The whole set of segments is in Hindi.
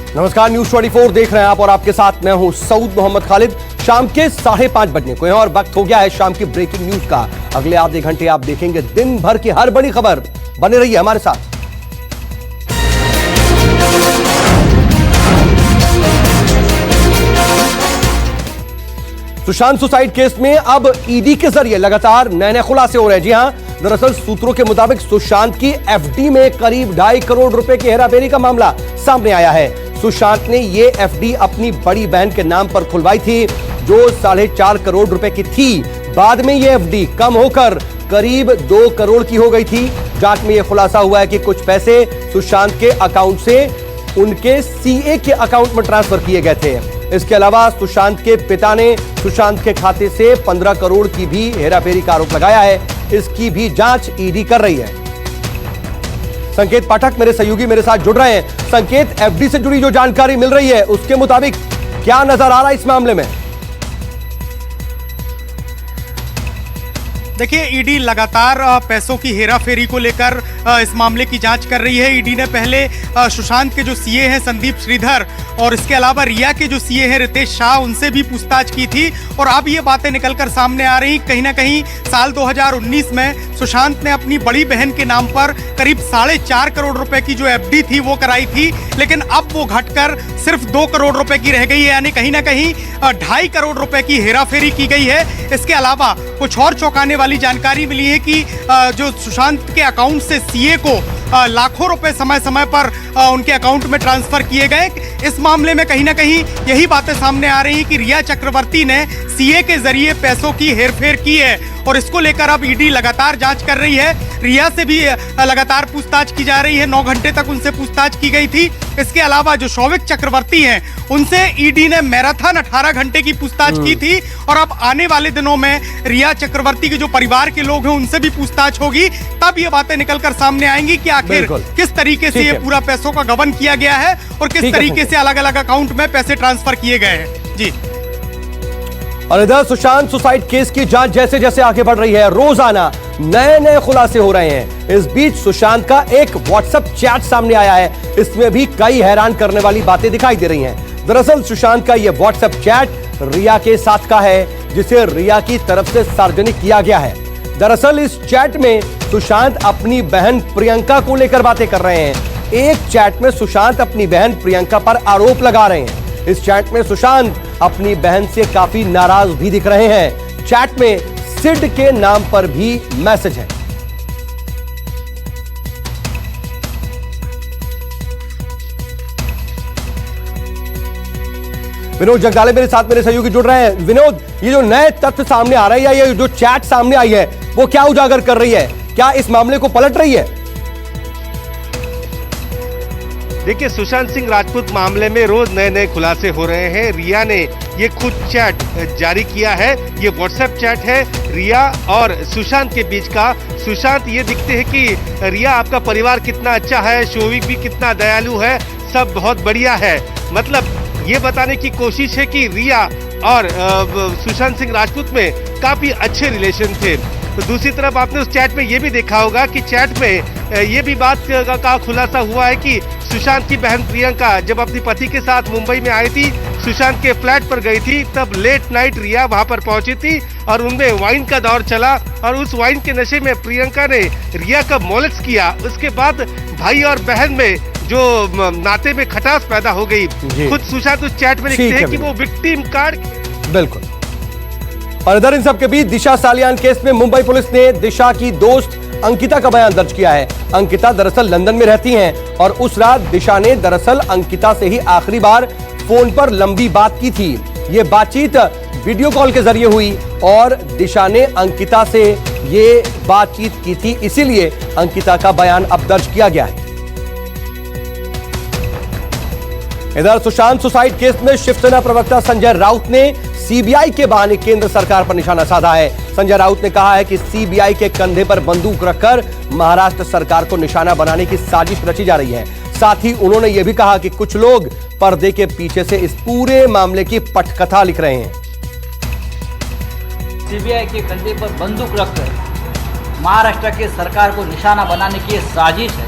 नमस्कार, न्यूज 24 देख रहे हैं आप और आपके साथ मैं हूं सऊद मोहम्मद खालिद। शाम के 5:30 बजने को है और वक्त हो गया है शाम की ब्रेकिंग न्यूज का। अगले आधे घंटे आप देखेंगे दिन भर की हर बड़ी खबर। बने रहिए हमारे साथ। सुशांत सुसाइड केस में अब ईडी के जरिए लगातार नए खुलासे हो रहे हैं। जी हां, दरअसल सूत्रों के मुताबिक सुशांत की एफडी में करीब 2.5 करोड़ रुपए की हेराफेरी का मामला सामने आया है। सुशांत ने ये एफडी अपनी बड़ी बहन के नाम पर खुलवाई थी, जो 4.5 करोड़ रुपए की थी। बाद में ये एफडी कम होकर करीब 2 करोड़ की हो गई थी। जांच में यह खुलासा हुआ है कि कुछ पैसे सुशांत के अकाउंट से उनके सीए के अकाउंट में ट्रांसफर किए गए थे। इसके अलावा सुशांत के पिता ने सुशांत के खाते से 15 करोड़ की भी हेराफेरी का आरोप लगाया है। इसकी भी जांच ईडी कर रही है। संकेत पाठक मेरे सहयोगी मेरे साथ जुड़ रहे हैं। संकेत, एफडी से जुड़ी जो जानकारी मिल रही है उसके मुताबिक क्या नजर आ रहा है इस मामले में? देखिए, ईडी लगातार पैसों की हेराफेरी को लेकर इस मामले की जांच कर रही है। ईडी ने पहले सुशांत के जो सीए हैं संदीप श्रीधर और इसके अलावा रिया के जो सीए हैं रितेश शाह, उनसे भी पूछताछ की थी और अब ये बातें निकलकर सामने आ रही। कहीं ना कहीं साल 2019 में सुशांत ने अपनी बड़ी बहन के नाम पर करीब 4.5 करोड़ रुपए की जो एफडी थी वो कराई थी, लेकिन अब वो घटकर सिर्फ 2 करोड़ रुपए की रह गई है। यानी कहीं ना कहीं 2.5 करोड़ रुपए की हेराफेरी की गई है। इसके अलावा कुछ और चौंकाने वाली जानकारी मिली है कि जो सुशांत के अकाउंट से सीए को लाखों रुपए समय समय पर उनके अकाउंट में ट्रांसफर किए गए। इस मामले में कहीं ना कहीं यही बातें सामने आ रही हैं कि रिया चक्रवर्ती ने सीए के जरिए पैसों की हेरफेर की है और इसको लेकर अब ईडी लगातार जांच कर रही है। रिया से भी लगातार पूछताछ की जा रही है। 9 घंटे तक उनसे पूछताछ की गई थी। इसके अलावा जो शौविक चक्रवर्ती हैं, उनसे ईडी ने मैराथन 18 घंटे की पूछताछ की थी और अब आने वाले दिनों में रिया चक्रवर्ती के जो परिवार के लोग हैं उनसे भी पूछताछ होगी। तब ये बातें निकलकर सामने आएंगी कि आखिर किस तरीके से ये पूरा पैसों का गबन किया गया है और किस तरीके से अलग अलग अकाउंट में पैसे ट्रांसफर किए गए हैं। जी। और इधर सुशांत सुसाइड केस की जांच जैसे जैसे आगे बढ़ रही है, रोजाना नए खुलासे हो रहे हैं। इस बीच सुशांत का एक व्हाट्सएप चैट सामने आया है। इसमें भी कई हैरान करने वाली बातें दिखाई दे रही हैं। दरअसल सुशांत का यह व्हाट्सएप चैट रिया के साथ का है, जिसे रिया की तरफ से सार्वजनिक किया गया है। दरअसल इस चैट में सुशांत अपनी बहन प्रियंका को लेकर बातें कर रहे हैं। एक चैट में सुशांत अपनी बहन प्रियंका पर आरोप लगा रहे हैं। इस चैट में सुशांत अपनी बहन से काफी नाराज भी दिख रहे हैं। चैट में सिड के नाम पर भी मैसेज है। विनोद जगदाले मेरे साथ मेरे सहयोगी जुड़ रहे हैं। विनोद, ये जो नए तथ्य सामने आ रहे हैं या ये जो चैट सामने आई है वो क्या उजागर कर रही है? क्या इस मामले को पलट रही है? देखिए, सुशांत सिंह राजपूत मामले में रोज नए खुलासे हो रहे हैं। रिया ने ये खुद चैट जारी किया है। ये व्हाट्सएप चैट है रिया और सुशांत के बीच का। सुशांत ये दिखते हैं कि रिया आपका परिवार कितना अच्छा है, शोविक भी कितना दयालु है, सब बहुत बढ़िया है। मतलब ये बताने की कोशिश है कि रिया और सुशांत सिंह राजपूत में काफी अच्छे रिलेशन थे। तो दूसरी तरफ आपने उस चैट में ये भी देखा होगा कि चैट में ये भी बात का खुलासा हुआ है कि सुशांत की बहन प्रियंका जब अपने पति के साथ मुंबई में आई थी, सुशांत के फ्लैट पर गई थी, तब लेट नाइट रिया वहां पर पहुंची थी और उनमें वाइन का दौर चला और उस वाइन के नशे में प्रियंका ने रिया का मोलेस्ट किया। उसके बाद भाई और बहन में जो नाते में खटास पैदा हो गई। खुद सुशांत उस चैट में लिखते हैं कि वो विक्टिम कार्ड। बिल्कुल। और इधर इन सब के बीच दिशा सालियान केस में मुंबई पुलिस ने दिशा की दोस्त अंकिता का बयान दर्ज किया है। अंकिता दरअसल लंदन में रहती हैं और उस रात दिशा ने दरअसल अंकिता से ही आखिरी बार फोन पर लंबी बात की थी। ये बातचीत वीडियो कॉल के जरिए हुई और दिशा ने अंकिता से ये बातचीत की थी, इसीलिए अंकिता का बयान अब दर्ज किया गया है। इधर सुशांत सुसाइड केस में शिवसेना प्रवक्ता संजय राउत ने सीबीआई के बहाने केंद्र सरकार पर निशाना साधा है। संजय राउत ने कहा है कि सीबीआई के कंधे पर बंदूक रखकर महाराष्ट्र सरकार को निशाना बनाने की साजिश रची जा रही है। साथ ही उन्होंने यह भी कहा कि कुछ लोग पर्दे के पीछे से इस पूरे मामले की पटकथा लिख रहे हैं। सीबीआई के कंधे पर बंदूक रखकर महाराष्ट्र के सरकार को निशाना बनाने की साजिश है।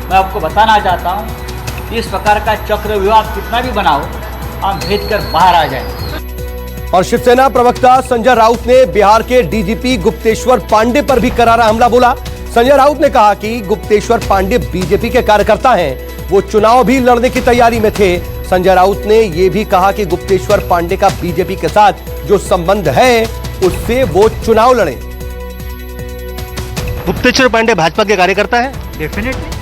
मैं आपको बताना चाहता हूं इस प्रकार का चक्रव्यूह कितना भी बनाओ, हम भेद कर बाहर आ जाए। और शिवसेना प्रवक्ता संजय राउत ने बिहार के डीजीपी गुप्तेश्वर पांडे पर भी करारा हमला बोला। संजय राउत ने कहा कि गुप्तेश्वर पांडे बीजेपी के कार्यकर्ता हैं, वो चुनाव भी लड़ने की तैयारी में थे। संजय राउत ने यह भी कहा कि गुप्तेश्वर पांडे का बीजेपी के साथ जो संबंध है उससे वो चुनाव लड़े। गुप्तेश्वर पांडे भाजपा के कार्यकर्ता है? डेफिनेटली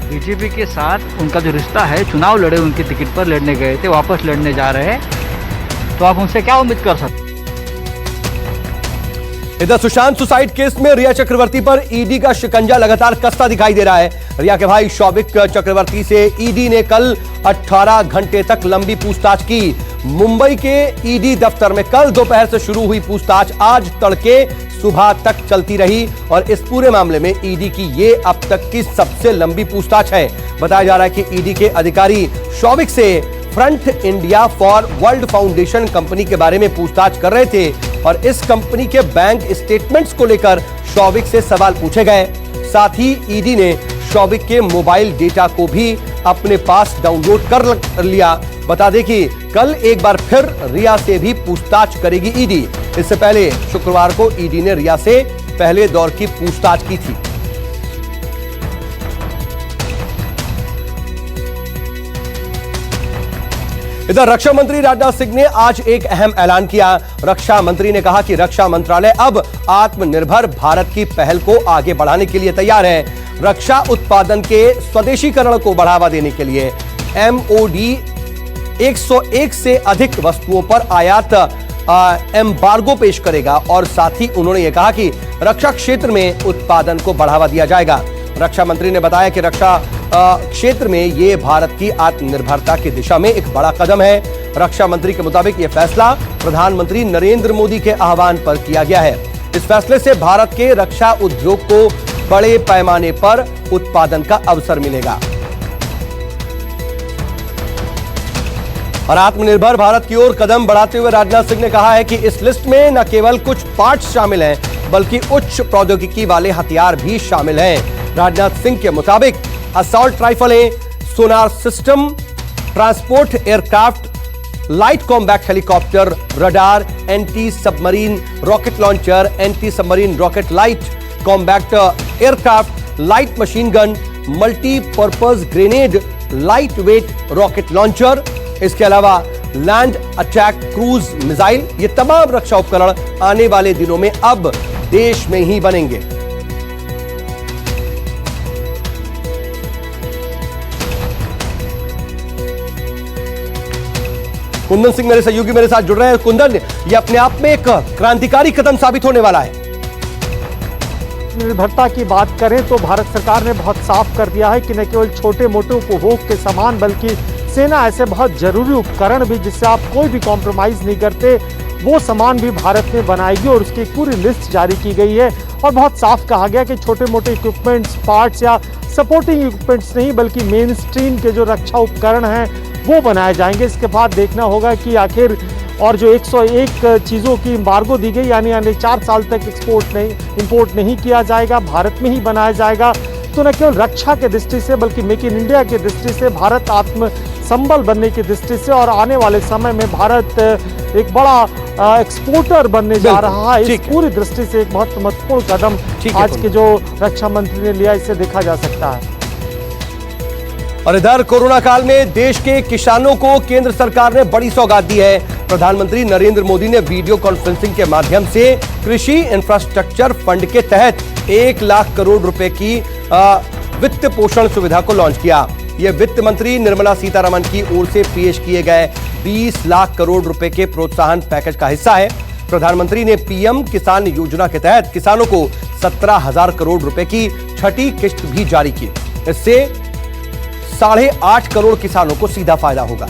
बीजेपी के साथ उनका जो रिश्ता है, चुनाव लड़े, उनके टिकट पर लड़ने गए थे, वापस लड़ने जा रहे हैं, तो आप उनसे क्या उम्मीद कर सकते? इधर सुशांत सुसाइड केस में रिया चक्रवर्ती पर ईडी का शिकंजा लगातार कसता दिखाई दे रहा है। रिया के भाई शौविक चक्रवर्ती से ईडी ने कल 18 घंटे तक लंबी पूछताछ की। मुंबई के ईडी दफ्तर में कल दोपहर से शुरू हुई पूछताछ आज तड़के सुबह तक चलती रही और इस पूरे मामले में ईडी की ये अब तक की सबसे लंबी पूछताछ है। बताया जा रहा है कि ईडी के अधिकारी शौविक से front India for world foundation company के बारे में पूछताछ कर रहे थे और इस कंपनी के बैंक स्टेटमेंट्स को लेकर शौविक से सवाल पूछे गए। साथ ही ईडी ने शौविक के मोबाइल डेटा को भी अपने पास डाउनलोड कर लिया। बता दें कि कल एक बार फिर रिया से भी पूछताछ करेगी ईडी। इससे पहले शुक्रवार को ईडी ने रिया से पहले दौर की पूछताछ की थी। इधर रक्षा मंत्री राजनाथ सिंह ने आज एक अहम ऐलान किया। रक्षा मंत्री ने कहा कि रक्षा मंत्रालय अब आत्मनिर्भर भारत की पहल को आगे बढ़ाने के लिए तैयार है। रक्षा उत्पादन के स्वदेशीकरण को बढ़ावा देने के लिए एमओडी 101 से अधिक वस्तुओं पर आयात एम्बार्गो पेश करेगा और साथ ही उन्होंने यह कहा कि रक्षा क्षेत्र में उत्पादन को बढ़ावा दिया जाएगा। रक्षा मंत्री ने बताया कि रक्षा क्षेत्र में यह भारत की आत्मनिर्भरता की दिशा में एक बड़ा कदम है। रक्षा मंत्री के मुताबिक यह फैसला प्रधानमंत्री नरेंद्र मोदी के आह्वान पर किया गया है। इस फैसले से भारत के रक्षा उद्योग को बड़े पैमाने पर उत्पादन का अवसर मिलेगा और आत्मनिर्भर भारत की ओर कदम बढ़ाते हुए राजनाथ सिंह ने कहा है कि इस लिस्ट में न केवल कुछ पार्ट्स शामिल हैं बल्कि उच्च प्रौद्योगिकी वाले हथियार भी शामिल हैं। राजनाथ सिंह के मुताबिक असॉल्ट राइफलें, sonar system, transport aircraft, light combat helicopter, radar, anti submarine rocket launcher, anti submarine rocket light combat aircraft, light machine gun, multipurpose grenade, light weight rocket launcher, इसके अलावा लैंड अटैक क्रूज मिसाइल, ये तमाम रक्षा उपकरण आने वाले दिनों में अब देश में ही बनेंगे। कुंदन सिंह मेरे सहयोगी मेरे साथ जुड़ रहे हैं। कुंदन, ये अपने आप में एक क्रांतिकारी कदम साबित होने वाला है। निर्भरता की बात करें तो भारत सरकार ने बहुत साफ कर दिया है कि न केवल छोटे मोटे उपभोग के सामान बल्कि सेना ऐसे बहुत जरूरी उपकरण भी जिससे आप कोई भी कॉम्प्रोमाइज नहीं करते, वो सामान भी भारत में बनाएगी और उसकी पूरी लिस्ट जारी की गई है। और बहुत साफ कहा गया कि छोटे मोटे इक्विपमेंट्स, पार्ट्स या सपोर्टिंग इक्विपमेंट्स नहीं बल्कि मेन स्ट्रीम के जो रक्षा उपकरण हैं वो बनाए जाएंगे। इसके बाद देखना होगा कि आखिर और जो 101 चीज़ों की एम्बार्गो दी गई यानी 4 साल तक इंपोर्ट नहीं किया जाएगा, भारत में ही बनाया जाएगा, तो न केवल रक्षा के दृष्टि से बल्कि मेक इन इंडिया की दृष्टि से, भारत आत्मसंबल बनने की दृष्टि से और आने वाले समय में भारत एक बड़ा एक्सपोर्टर बनने जा रहा है, इस पूरी दृष्टि से एक बहुत महत्वपूर्ण कदम आज के जो रक्षा मंत्री ने लिया, इससे देखा जा सकता है। और इधर कोरोना काल में देश के किसानों को केंद्र सरकार ने बड़ी सौगात दी है। प्रधानमंत्री नरेंद्र मोदी ने वीडियो कॉन्फ्रेंसिंग के माध्यम से कृषि इंफ्रास्ट्रक्चर फंड के तहत 1 लाख करोड़ रुपए की वित्त पोषण सुविधा को लॉन्च किया। यह वित्त मंत्री निर्मला सीतारमण की ओर से पेश किए गए 20 लाख करोड़ रुपए के प्रोत्साहन पैकेज का हिस्सा है। प्रधानमंत्री ने पीएम किसान योजना के तहत किसानों को 17,000 करोड़ रुपए की छठी किस्त भी जारी की। इससे 8.5 करोड़ किसानों को सीधा फायदा होगा।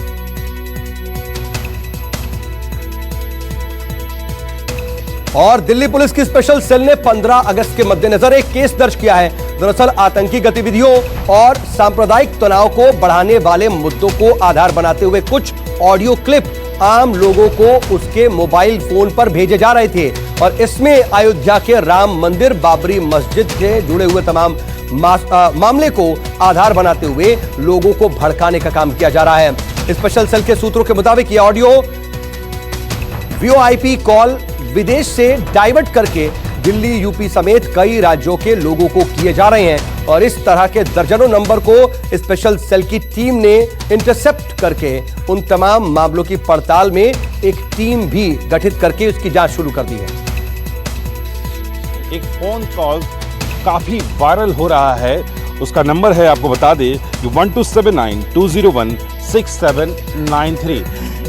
और दिल्ली पुलिस की स्पेशल सेल ने 15 अगस्त के मद्देनजर एक केस दर्ज किया है। दरअसल आतंकी गतिविधियों और सांप्रदायिक तनाव को बढ़ाने वाले मुद्दों को आधार बनाते हुए कुछ ऑडियो क्लिप आम लोगों को उसके मोबाइल फोन पर भेजे जा रहे थे और इसमें अयोध्या के राम मंदिर, बाबरी मस्जिद से जुड़े हुए तमाम मामले को आधार बनाते हुए लोगों को भड़काने का काम किया जा रहा है। स्पेशल सेल के सूत्रों के मुताबिक यह ऑडियो वीओआईपी कॉल विदेश से डाइवर्ट करके दिल्ली, यूपी समेत कई राज्यों के लोगों को किए जा रहे हैं और इस तरह के दर्जनों नंबर को स्पेशल सेल की टीम ने इंटरसेप्ट करके उन तमाम मामलों की पड़ताल में एक टीम भी गठित करके उसकी जांच शुरू कर दी है। एक फोन कॉल काफी वायरल हो रहा है, उसका नंबर है, आपको बता दें कि 1279-201-6793।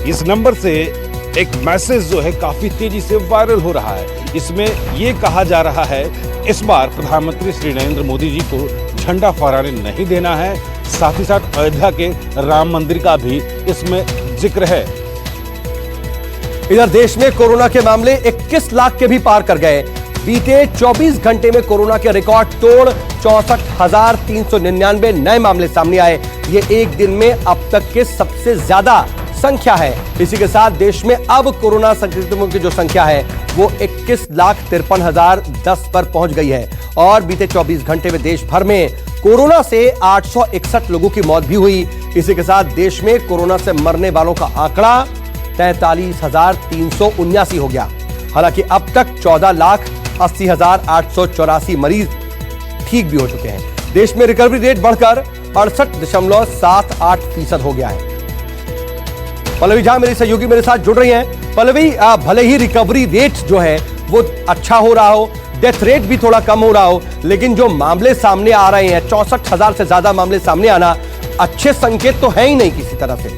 इस नंबर से एक मैसेज जो है काफी तेजी से वायरल हो रहा है। इसमें यह कहा जा रहा है इस बार प्रधानमंत्री श्री नरेंद्र मोदी जी को झंडा फहराने नहीं देना है, साथ ही साथ अयोध्या के राम मंदिर का भी इसमें जिक्र है। इधर देश में कोरोना के मामले 21 लाख के भी पार कर गए। बीते 24 घंटे में कोरोना के रिकॉर्ड तोड़ 64,399 नए मामले सामने आए। ये एक दिन में अब तक के सबसे ज्यादा संख्या है। इसी के साथ देश में अब कोरोना संक्रमितों की जो संख्या है वो 21,53,010 पर पहुंच गई है और बीते 24 घंटे में देश भर में कोरोना से 861 लोगों की मौत भी हुई। इसी के साथ देश में कोरोना से मरने वालों का आंकड़ा 43,379 हो गया। हालांकि अब तक 14,80,884 मरीज ठीक भी हो चुके हैं। देश में रिकवरी रेट बढ़कर 68.78% हो गया है। पल्लवी झा मेरी सहयोगी मेरे साथ जुड़ रही हैं। पल्लवी, भले ही रिकवरी रेट जो है वो अच्छा हो रहा हो, डेथ रेट भी थोड़ा कम हो रहा हो, लेकिन जो मामले सामने आ रहे हैं 64,000 से ज्यादा मामले सामने आना अच्छे संकेत तो है ही नहीं किसी तरह से।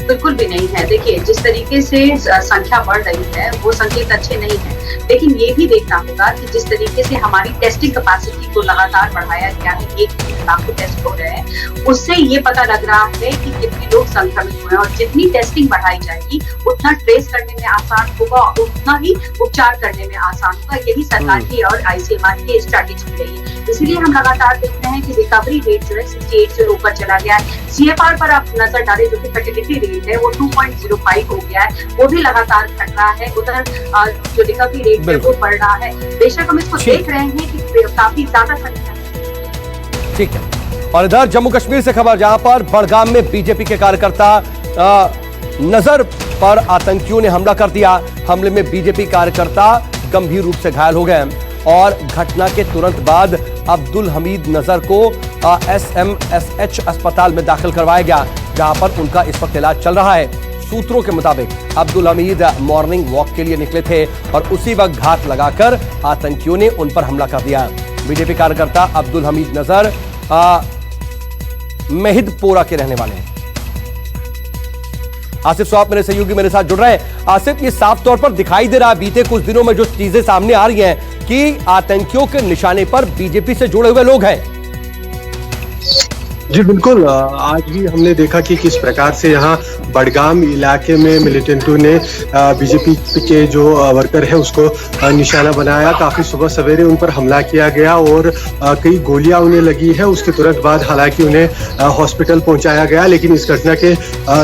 बिल्कुल भी नहीं है। देखिए, जिस तरीके से संख्या बढ़ रही है वो संकेत अच्छे नहीं है, लेकिन ये भी देखना होगा कि जिस तरीके से हमारी टेस्टिंग कैपेसिटी को लगातार बढ़ाया गया है, 1 लाख टेस्ट हो रहे हैं, उससे ये पता लग रहा है कि कितने लोग संक्रमित हुए हैं और जितनी टेस्टिंग बढ़ाई जाएगी उतना ट्रेस करने में आसान होगा, उतना ही उपचार करने में आसान होगा। यही सरकार की और आईसीएमआर की स्ट्रैटेजी रही है। इसीलिए हम लगातार देख रहे हैं कि रिकवरी रेट जो है 68 से ऊपर चला गया है। सीएफआर पर आप नजर डालें, जो कि फर्टिलिटी रेट है वो 2.05 हो गया है, वो भी लगातार घट रहा है। उधर जो रिकवरी रेट है वो बढ़ रहा है। बेशक हम इसको देख रहे हैं कि काफी ज्यादा संख्या। ठीक है। और इधर जम्मू कश्मीर से खबर, जहां पर बड़गाम में बीजेपी के कार्यकर्ता नजर पर आतंकियों ने हमला कर दिया। हमले में बीजेपी कार्यकर्ता गंभीर रूप से घायल हो गए और घटना के तुरंत बाद अब्दुल हमीद नजर को SMSH अस्पताल में दाखिल करवाया गया, जहां पर उनका इस वक्त इलाज चल रहा है। सूत्रों के मुताबिक अब्दुल हमीद मॉर्निंग वॉक के लिए निकले थे और उसी वक्त घात लगाकर आतंकियों ने उन पर हमला कर दिया। बीजेपी कार्यकर्ता अब्दुल हमीद नजर मेहिदपोरा के रहने वाले हैं। आसिफ स्वाब मेरे सहयोगी मेरे साथ जुड़ रहे हैं। आसिफ, ये साफ तौर पर दिखाई दे रहा है बीते कुछ दिनों में जो चीजें सामने आ रही हैं कि आतंकियों के निशाने पर बीजेपी से जुड़े हुए लोग हैं। जी बिल्कुल, आज भी हमने देखा कि किस प्रकार से यहाँ बड़गाम इलाके में मिलिटेंटों ने बीजेपी के जो वर्कर है उसको निशाना बनाया। काफी सुबह सवेरे उन पर हमला किया गया और कई गोलियां उन्हें लगी है। उसके तुरंत बाद हालांकि उन्हें हॉस्पिटल पहुंचाया गया, लेकिन इस घटना के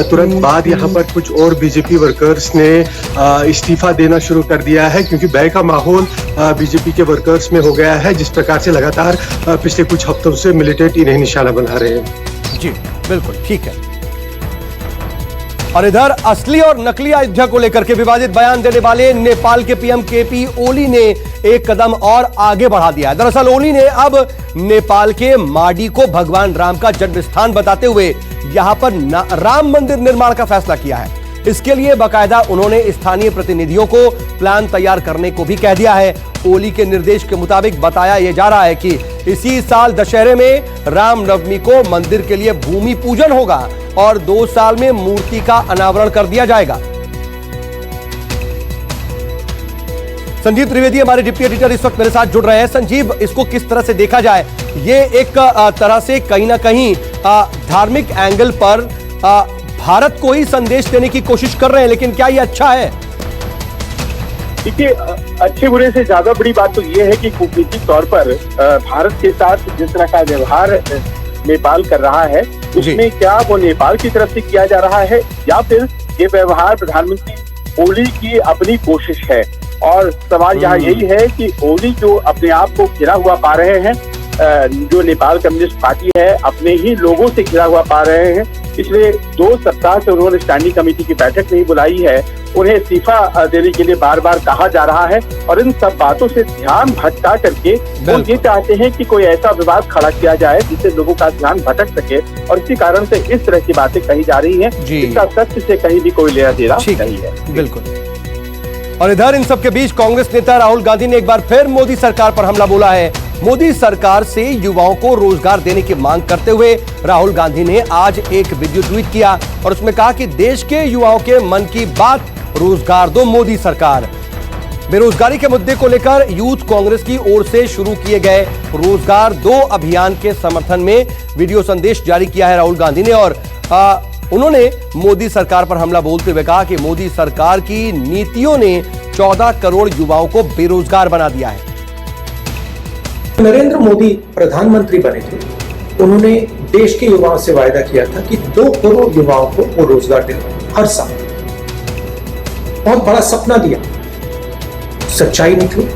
तुरंत बाद यहाँ पर कुछ और बीजेपी वर्कर्स ने इस्तीफा देना शुरू कर दिया है, क्योंकि भय का माहौल बीजेपी के वर्कर्स में हो गया है, जिस प्रकार से लगातार पिछले कुछ हफ्तों से मिलिटेंट इन्हें निशाना बना रहे हैं। जी बिल्कुल ठीक है। और इधर असली और नकली अयोध्या को लेकर के विवादित बयान देने वाले नेपाल के पीएम केपी ओली ने एक कदम और आगे बढ़ा दिया है। दरअसल ओली ने अब नेपाल के माडी को भगवान राम का जन्म स्थान बताते हुए यहां पर राम मंदिर निर्माण का फैसला किया है। इसके लिए बाकायदा उन्होंने स्थानीय प्रतिनिधियों को प्लान तैयार करने को भी कह दिया है। ओली के निर्देश के मुताबिक बताया यह जा रहा है कि इसी साल दशहरे में रामनवमी को मंदिर के लिए भूमि पूजन होगा और 2 साल में मूर्ति का अनावरण कर दिया जाएगा। संजीव त्रिवेदी हमारे डिप्टी एडिटर इस वक्त मेरे साथ जुड़ रहे हैं। संजीव, इसको किस तरह से देखा जाए? ये एक तरह से कहीं ना कहीं धार्मिक एंगल पर भारत को ही संदेश देने की कोशिश कर रहे हैं, लेकिन क्या ये अच्छा है? देखिए, अच्छे बुरे से ज्यादा बड़ी बात तो ये है कि कूटनीतिक तौर पर भारत के साथ जिस तरह का व्यवहार नेपाल कर रहा है, उसमें क्या वो नेपाल की तरफ से किया जा रहा है या फिर ये व्यवहार प्रधानमंत्री ओली की अपनी कोशिश है। और सवाल यहाँ यही है कि ओली जो अपने आप को घिरा हुआ पा रहे हैं, जो नेपाल कम्युनिस्ट पार्टी है अपने ही लोगों से घिरा हुआ पा रहे हैं। पिछले 2 सप्ताह से उन्होंने स्टैंडिंग कमेटी की बैठक नहीं बुलाई है, उन्हें इस्तीफा देने के लिए बार बार कहा जा रहा है और इन सब बातों से ध्यान भटका करके वो ये चाहते हैं कि कोई ऐसा विवाद खड़ा किया जाए जिससे लोगों का ध्यान भटक सके और इसी कारण से इस तरह की बातें कही जा रही हैं। इसका सत्य से कहीं भी कोई लेना देना नहीं है। बिल्कुल। और इधर इन सबके बीच कांग्रेस नेता राहुल गांधी ने एक बार फिर मोदी सरकार पर हमला बोला है। मोदी सरकार से युवाओं को रोजगार देने की मांग करते हुए राहुल गांधी ने आज एक वीडियो ट्वीट किया और उसमें कहा कि देश के युवाओं के मन की बात, रोजगार दो मोदी सरकार। बेरोजगारी के मुद्दे को लेकर यूथ कांग्रेस की ओर से शुरू किए गए रोजगार दो अभियान के समर्थन में वीडियो संदेश जारी किया है राहुल गांधी ने और उन्होंने मोदी सरकार पर हमला बोलते हुए कहा कि मोदी सरकार की नीतियों ने 14 करोड़ युवाओं को बेरोजगार बना दिया है। नरेंद्र मोदी प्रधानमंत्री बने थे, उन्होंने देश के युवाओं से वायदा किया था कि 2 करोड़ युवाओं को वो रोजगार देंगे हर साल। बहुत बड़ा सपना दिया, सच्चाई निकली।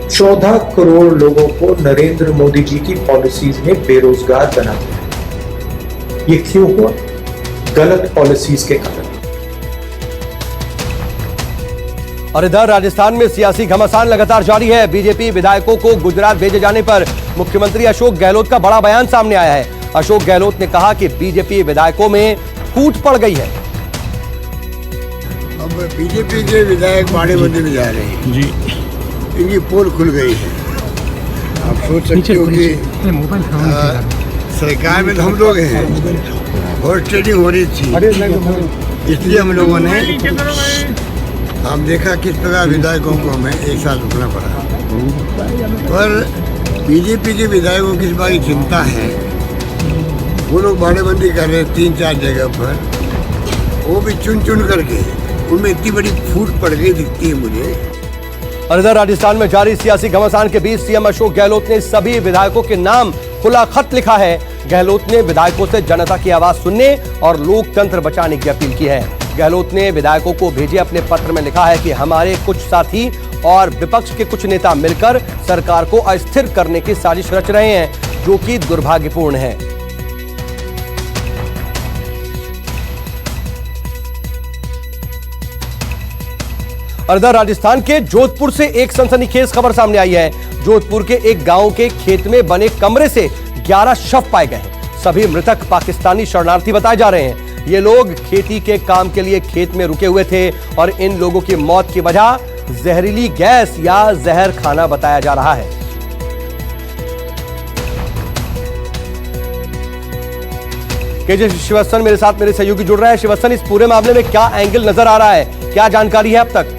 14 करोड़ लोगों को नरेंद्र मोदी जी की पॉलिसीज ने बेरोजगार बना दिया। ये क्यों हुआ? गलत पॉलिसीज के कारण। और इधर राजस्थान में सियासी घमासान लगातार जारी है। बीजेपी विधायकों को गुजरात भेजे जाने पर मुख्यमंत्री अशोक गहलोत का बड़ा बयान सामने आया है। अशोक गहलोत ने कहा कि बीजेपी विधायकों में फूट पड़ गई है। अब बीजेपी के विधायक बाड़ेबंदी में जा रहे हैं जी, इनकी पोल खुल गई है। आप सोच सकते हो कि सरकार में तो हम लोग हैं, वोट ट्रेडिंग हो रही थी, इसलिए हम लोगों ने हम देखा किस प्रकार विधायकों को हमें एक साल रुकना पड़ा। पर बीजेपी के विधायकों की इस बार की चिंता है, वो लोग बाड़ेबंदी कर रहे हैं 3-4 जगह पर, वो भी चुन चुन करके, उनमें इतनी बड़ी फूट पड़ गई दिखती है मुझे। और इधर राजस्थान में जारी सियासी घमासान के बीच सीएम अशोक गहलोत ने सभी विधायकों के नाम खुला खत लिखा है। गहलोत ने विधायकों से जनता की आवाज सुनने और लोकतंत्र बचाने की अपील की है। गहलोत ने विधायकों को भेजे अपने पत्र में लिखा है कि हमारे कुछ साथी और विपक्ष के कुछ नेता मिलकर सरकार को अस्थिर करने की साजिश रच रहे हैं, जो कि दुर्भाग्यपूर्ण है। और इधर राजस्थान के जोधपुर से एक सनसनीखेज खबर सामने आई है। जोधपुर के एक गांव के खेत में बने कमरे से 11 शव पाए गए हैं। सभी मृतक पाकिस्तानी शरणार्थी बताए जा रहे हैं। ये लोग खेती के काम के लिए खेत में रुके हुए थे और इन लोगों की मौत की वजह जहरीली गैस या जहर खाना बताया जा रहा है। केजे श्रीवास्तव मेरे साथ मेरे सहयोगी जुड़ रहे हैं। श्रीवास्तव, इस पूरे मामले में क्या एंगल नजर आ रहा है, क्या जानकारी है अब तक?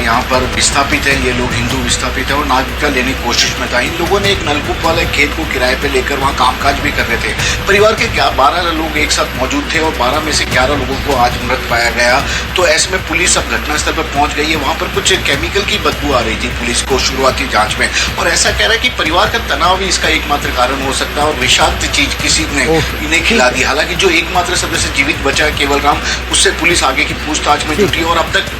यहाँ पर विस्थापित है, ये लोग हिंदू विस्थापित है और नागरिकता लेने की कोशिश में था। इन लोगों ने एक नलकूप वाले खेत को किराए पे लेकर वहाँ कामकाज भी कर रहे थे। परिवार के 12 लोग एक साथ मौजूद थे और 12 में से 11 लोगों को आज मृत पाया गया। तो ऐसे में पुलिस अब घटनास्थल पर पहुंच गई है। वहाँ पर कुछ केमिकल की बदबू आ रही थी पुलिस को शुरुआती जाँच में, और ऐसा कह रहा है कि परिवार का तनाव भी इसका एकमात्र कारण हो सकता है और विषाक्त चीज किसी ने इन्हें खिला दी। हालांकि जो एकमात्र सदस्य जीवित बचा है केवल राम, उससे पुलिस आगे की पूछताछ में जुटी और अब तक।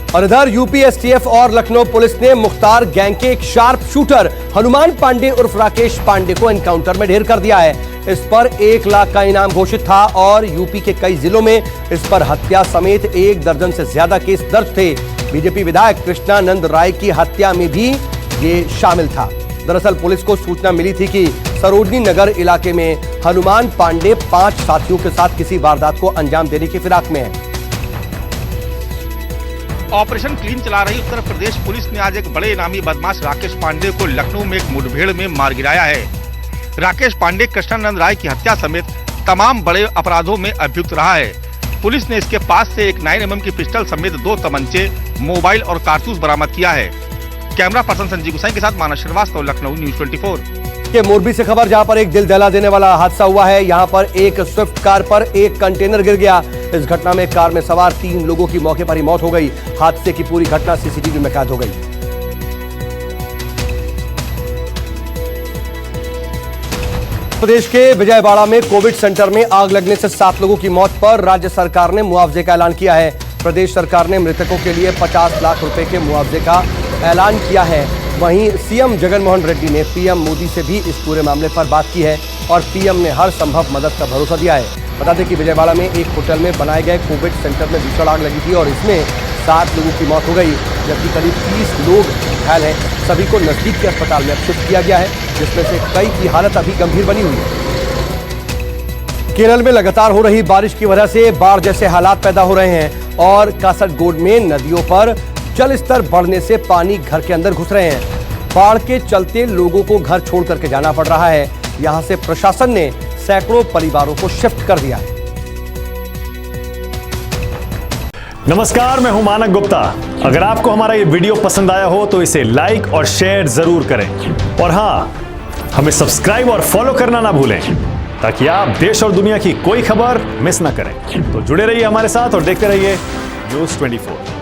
और इधर यूपी एसटीएफ और लखनऊ पुलिस ने मुख्तार गैंग के एक शार्प शूटर हनुमान पांडे उर्फ राकेश पांडे को एनकाउंटर में ढेर कर दिया है। इस पर 1 लाख का इनाम घोषित था और यूपी के कई जिलों में इस पर हत्या समेत 1 दर्जन से ज्यादा केस दर्ज थे। बीजेपी विधायक कृष्णानंद राय की हत्या में भी ये शामिल था। दरअसल पुलिस को सूचना मिली थी कि सरोजनी नगर इलाके में हनुमान पांडे 5 साथियों के साथ किसी वारदात को अंजाम देने की फिराक में है। ऑपरेशन क्लीन चला रही उत्तर प्रदेश पुलिस ने आज एक बड़े इनामी बदमाश राकेश पांडे को लखनऊ में एक मुठभेड़ में मार गिराया है। राकेश पांडे कृष्णानंद राय की हत्या समेत तमाम बड़े अपराधों में अभियुक्त रहा है। पुलिस ने इसके पास से एक 9mm की पिस्टल समेत 2 तमंचे, मोबाइल और कारतूस बरामद किया है। कैमरा पर्सन संजीव गुसाई के साथ मानस श्रीवास्तव, लखनऊ, न्यूज 24। के मोरबी से खबर, जहां पर एक दिल दहला देने वाला हादसा हुआ है। यहां पर एक स्विफ्ट कार पर एक कंटेनर गिर गया। इस घटना में कार में सवार 3 लोगों की मौके पर ही मौत हो गई। हादसे की पूरी घटना सीसीटीवी में कैद हो गई। प्रदेश के विजयवाड़ा में कोविड सेंटर में आग लगने से 7 लोगों की मौत पर राज्य सरकार ने मुआवजे का ऐलान किया है। प्रदेश सरकार ने मृतकों के लिए 50 लाख रुपए के मुआवजे का ऐलान किया है। वहीं सीएम जगनमोहन रेड्डी ने पीएम मोदी से भी इस पूरे मामले पर बात की है और पीएम ने हर संभव मदद का भरोसा दिया है। बता दें कि विजयवाड़ा में एक होटल में बनाए गए कोविड सेंटर में भीषण आग लगी थी और इसमें 7 लोगों की मौत हो गई, जबकि करीब 30 लोग घायल हैं। सभी को नजदीक के अस्पताल में शिफ्ट किया गया है, जिसमें से कई की हालत अभी गंभीर बनी हुई है। केरल में लगातार हो रही बारिश की वजह से बाढ़ जैसे हालात पैदा हो रहे हैं और कासरगोड में नदियों पर जल स्तर बढ़ने से पानी घर के अंदर घुस रहे हैं। बाढ़ के चलते लोगों को घर छोड़ करके जाना पड़ रहा है। यहां से प्रशासन ने सैकड़ों परिवारों को शिफ्ट कर दिया है। नमस्कार, मैं हूं मानक गुप्ता। अगर आपको हमारा ये वीडियो पसंद आया हो तो इसे लाइक और शेयर जरूर करें और हां, हमें सब्सक्राइब और फॉलो करना ना भूलें ताकि आप देश और दुनिया की कोई खबर मिस ना करें। तो जुड़े रहिए हमारे साथ और देखते रहिए News 24।